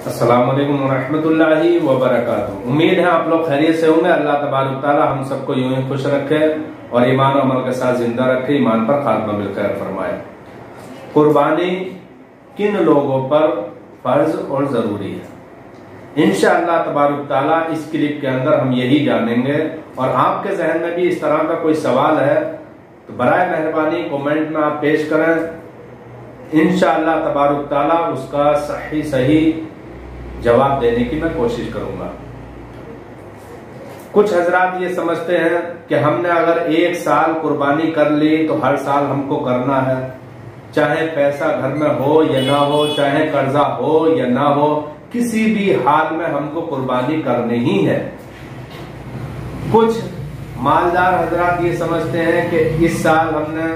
अस्सलाम वालेकुम रहमतुल्लाहि व बरकातुहू। उम्मीद है आप लोग खैरियत से होंगे। अल्लाह तबारक ताला हम सबको यूं ही खुश रखे और ईमान और अमल के साथ जिंदा रखे, ईमान पर खात्मा मिलकर फरमाए। कुर्बानी किन लोगों पर फर्ज और जरूरी है, इंशाअल्लाह तबारक ताला इस क्लिप के अंदर हम यही जानेंगे। और आपके जहन में भी इस तरह का कोई सवाल है तो बराए मेहरबानी कमेंट में आप पेश करें। इंशाअल्लाह तबारक ताला उसका सही जवाब देने की मैं कोशिश करूंगा। कुछ हजरात ये समझते हैं कि हमने अगर एक साल कुर्बानी कर ली तो हर साल हमको करना है, चाहे पैसा घर में हो या ना हो, चाहे कर्जा हो या ना हो, किसी भी हाल में हमको कुर्बानी करनी ही है। कुछ मालदार हजरात ये समझते हैं कि इस साल हमने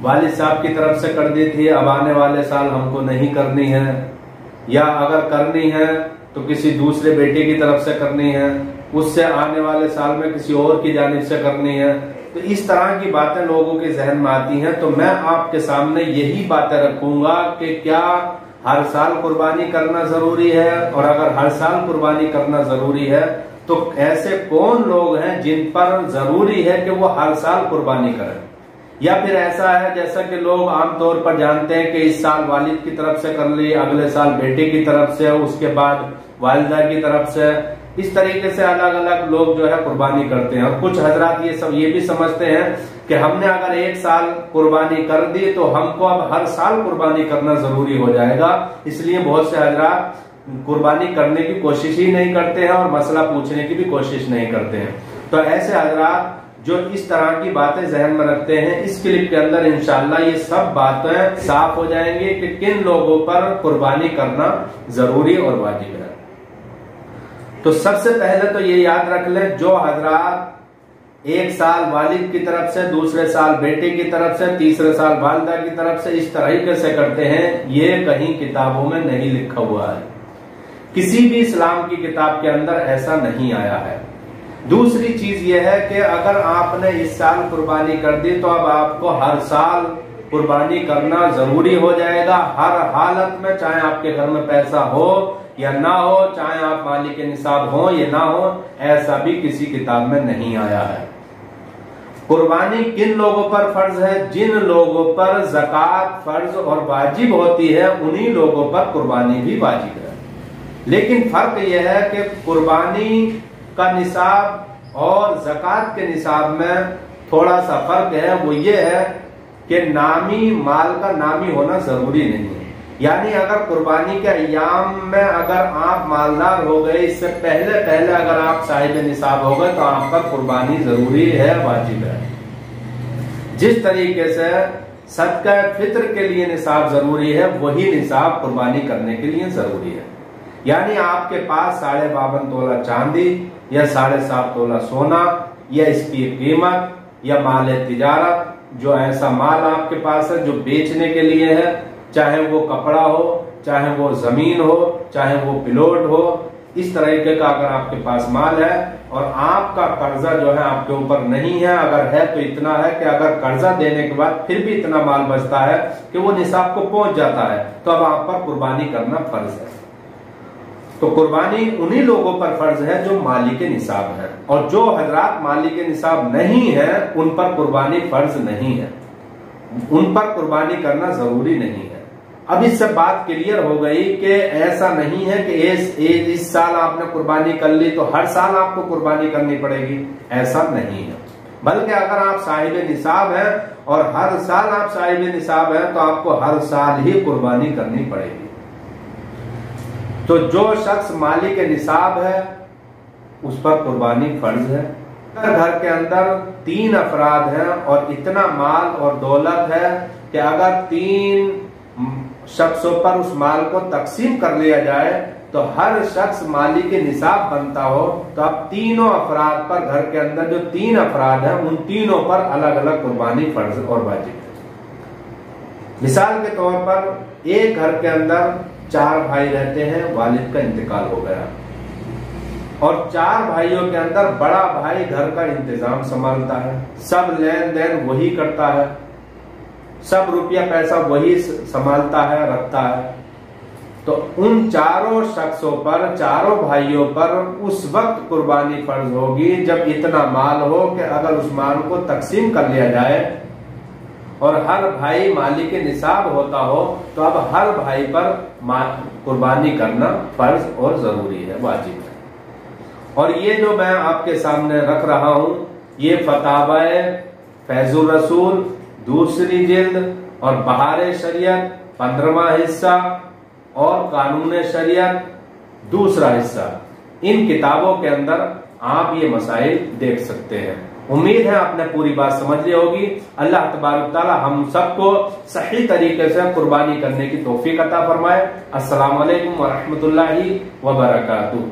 वालिद साहब की तरफ से कर दी थी, अब आने वाले साल हमको नहीं करनी है, या अगर करनी है तो किसी दूसरे बेटे की तरफ से करनी है, उससे आने वाले साल में किसी और की जानिब से करनी है। तो इस तरह की बातें लोगों के जहन में आती हैं। तो मैं आपके सामने यही बातें रखूंगा कि क्या हर साल कुर्बानी करना जरूरी है, और अगर हर साल कुर्बानी करना जरूरी है तो ऐसे कौन लोग हैं जिन पर जरूरी है कि वो हर साल कुर्बानी करें। या फिर ऐसा है जैसा कि लोग आमतौर पर जानते हैं कि इस साल वालिद की तरफ से कर ली, अगले साल बेटे की तरफ से, उसके बाद वालिदा की तरफ से, इस तरीके से अलग अलग लोग जो है कुर्बानी करते हैं। और कुछ हजरात ये भी समझते हैं कि हमने अगर एक साल कुर्बानी कर दी तो हमको अब हर साल कुर्बानी करना जरूरी हो जाएगा, इसलिए बहुत से हजरात कुर्बानी करने की कोशिश ही नहीं करते हैं और मसला पूछने की भी कोशिश नहीं करते हैं। तो ऐसे हजरात जो इस तरह की बातें जहन में रखते हैं, इस क्लिप के अंदर इंशाअल्लाह ये सब बातें साफ हो जाएंगी कि किन लोगों पर कुर्बानी करना जरूरी और वाजिब है। तो सबसे पहले तो ये याद रख लें, जो हजरात एक साल वालिद की तरफ से, दूसरे साल बेटे की तरफ से, तीसरे साल वालिदा की तरफ से इस तरीके से करते हैं, ये कहीं किताबों में नहीं लिखा हुआ है, किसी भी इस्लाम की किताब के अंदर ऐसा नहीं आया है। दूसरी चीज यह है कि अगर आपने इस साल कुर्बानी कर दी तो अब आपको हर साल कुर्बानी करना जरूरी हो जाएगा, हर हालत में, चाहे आपके घर में पैसा हो या ना हो, चाहे आप मालिक निसाब हो या ना हो, ऐसा भी किसी किताब में नहीं आया है। कुर्बानी किन लोगों पर फर्ज है? जिन लोगों पर ज़कात फर्ज और वाजिब होती है उन्हीं लोगों पर कुर्बानी भी वाजिब है। लेकिन फर्क यह है कि कुर्बानी का निसाब और ज़कात के निसाब में थोड़ा सा फर्क है। वो ये है कि नामी माल का नामी होना जरूरी नहीं है। यानी अगर कुर्बानी के अय्याम में अगर आप मालदार हो गए, इससे पहले अगर आप साहिब निसाब हो गए तो आप पर कुर्बानी जरूरी है, वाजिब है। जिस तरीके से सदका फित्र के लिए निसाब जरूरी है, वही निसाब कुर्बानी करने के लिए जरूरी है। यानी आपके पास 52.5 तोला चांदी या 7.5 तोला सोना या इसकी कीमत या माल तिजारत, जो ऐसा माल आपके पास है जो बेचने के लिए है, चाहे वो कपड़ा हो, चाहे वो जमीन हो, चाहे वो प्लॉट हो, इस तरीके का अगर आपके पास माल है और आपका कर्जा जो है आपके ऊपर नहीं है, अगर है तो इतना है कि अगर कर्जा देने के बाद फिर भी इतना माल बचता है कि वो निसाब को पहुंच जाता है, तो अब आप पर कुर्बानी करना फर्ज है। तो कुर्बानी उन्हीं लोगों पर फर्ज है जो मालिक निसाब है, और जो हजरात मालिक निसाब नहीं है उन पर कुर्बानी फर्ज नहीं है, उन पर कुर्बानी करना जरूरी नहीं है। अब इससे बात क्लियर हो गई कि ऐसा नहीं है कि इस साल आपने कुर्बानी कर ली तो हर साल आपको कुर्बानी करनी पड़ेगी, ऐसा नहीं है। बल्कि अगर आप साहिब निसाब हैं और हर साल आप साहिब निसाब हैं तो आपको हर साल ही कुर्बानी करनी पड़ेगी। तो जो शख्स मालिक निसाब है उस पर कुर्बानी फर्ज है। घर के अंदर 3 अफराद हैं और इतना माल और दौलत है कि अगर 3 शख्सों पर उस माल को तकसीम कर लिया जाए तो हर शख्स मालिक निसाब बनता हो, तो अब तीनों अफराद पर, घर के अंदर जो 3 अफराद हैं उन तीनों पर अलग अलग कुर्बानी फर्ज और वाजिब है। मिसाल के तौर पर एक घर के अंदर 4 भाई रहते हैं, वालिद का इंतकाल हो गया और 4 भाइयों के अंदर बड़ा भाई घर का इंतजाम संभालता है, सब लेन देन वही करता है, सब रुपया पैसा वही संभालता है, रखता है। तो उन चारों शख्सों पर, चारों भाइयों पर उस वक्त कुर्बानी फर्ज होगी जब इतना माल हो कि अगर उस माल को तकसीम कर लिया जाए और हर भाई मालिक निसाब होता हो तो अब हर भाई पर कुर्बानी करना फर्ज और जरूरी है, वाजिब है। और ये जो मैं आपके सामने रख रहा हूं ये फतावाए फैजुर रसूल दूसरी जिल्द और बहार शरीयत 15वां हिस्सा और कानून शरीयत दूसरा हिस्सा, इन किताबों के अंदर आप ये मसाइल देख सकते हैं। उम्मीद है आपने पूरी बात समझ ली होगी। अल्लाह तबारक तआला हम सबको सही तरीके से कुर्बानी करने की तौफीक अता फरमाए। अस्सलाम वालेकुम व रहमतुल्लाहि व बरकातुहू।